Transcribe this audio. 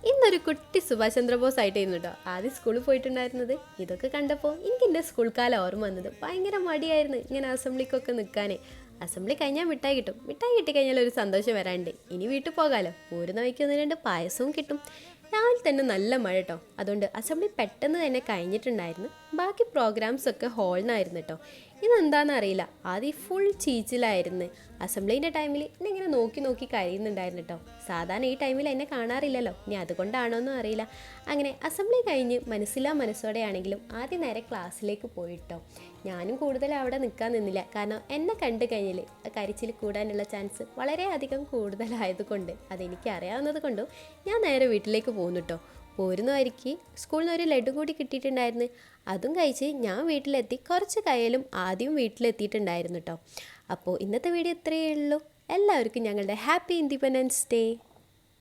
ഇന്നൊരു കുട്ടി സുഭാഷ് ചന്ദ്രബോസ് ആയിട്ടായിരുന്നു കേട്ടോ ആദ്യം സ്കൂളിൽ പോയിട്ടുണ്ടായിരുന്നത്. ഇതൊക്കെ കണ്ടപ്പോൾ എനിക്ക് എൻ്റെ സ്കൂൾ കാലം ഓർമ്മ വന്നത്. ഭയങ്കര മടിയായിരുന്നു ഇങ്ങനെ അസംബ്ലിക്കൊക്കെ നിൽക്കാനേ. അസംബ്ലി കഴിഞ്ഞാൽ മിഠായി കിട്ടും. മിഠായി കിട്ടിക്കഴിഞ്ഞാൽ ഒരു സന്തോഷം വരാണ്ട് ഇനി വീട്ടിൽ പോകാമല്ലോ. പോരുന്ന വഴിക്ക് ഒന്ന് രണ്ട് പായസവും കിട്ടും. രാവിലെ തന്നെ നല്ല മഴ കേട്ടോ. അതുകൊണ്ട് അസംബ്ലി പെട്ടെന്ന് തന്നെ കഴിഞ്ഞിട്ടുണ്ടായിരുന്നു. ബാക്കി പ്രോഗ്രാംസൊക്കെ ഹാളിനായിരുന്നു കേട്ടോ. ഇതെന്താണെന്ന് അറിയില്ല, ആദ്യം ഫുൾ ചീച്ചിലായിരുന്നു. അസംബ്ലീൻ്റെ ടൈമിൽ എന്നെ ഇങ്ങനെ നോക്കി നോക്കി കഴിയുന്നുണ്ടായിരുന്നു കേട്ടോ. സാധാരണ ഈ ടൈമിൽ എന്നെ കാണാറില്ലല്ലോ, ഇനി അതുകൊണ്ടാണോന്നും അറിയില്ല. അങ്ങനെ അസംബ്ലി കഴിഞ്ഞ് മനസ്സില്ലാ മനസ്സോടെയാണെങ്കിലും ആദ്യം നേരെ ക്ലാസ്സിലേക്ക് പോയിട്ടോ. ഞാനും കൂടുതൽ അവിടെ നിൽക്കാൻ നിന്നില്ല, കാരണം എന്നെ കണ്ടു കഴിഞ്ഞാൽ കരിച്ചിൽ കൂടാനുള്ള ചാൻസ് വളരെയധികം കൂടുതലായതുകൊണ്ട്, അതെനിക്ക് അറിയാവുന്നത് കൊണ്ടും ഞാൻ നേരെ വീട്ടിലേക്ക് പോകുന്നു കേട്ടോ. പോരുന്നവർക്ക് സ്കൂളിൽ നിന്ന് ഒരു ലഡു കൂടി കിട്ടിയിട്ടുണ്ടായിരുന്നു. അതും കഴിച്ച് ഞാൻ വീട്ടിലെത്തി. കുറച്ച് കയ്യിലും ആദ്യം വീട്ടിലെത്തിയിട്ടുണ്ടായിരുന്നു കേട്ടോ. അപ്പോൾ ഇന്നത്തെ വീഡിയോ ഇത്രയേ ഉള്ളൂ. എല്ലാവർക്കും ഞങ്ങളുടെ ഹാപ്പി ഇൻഡിപെൻഡൻസ് ഡേ.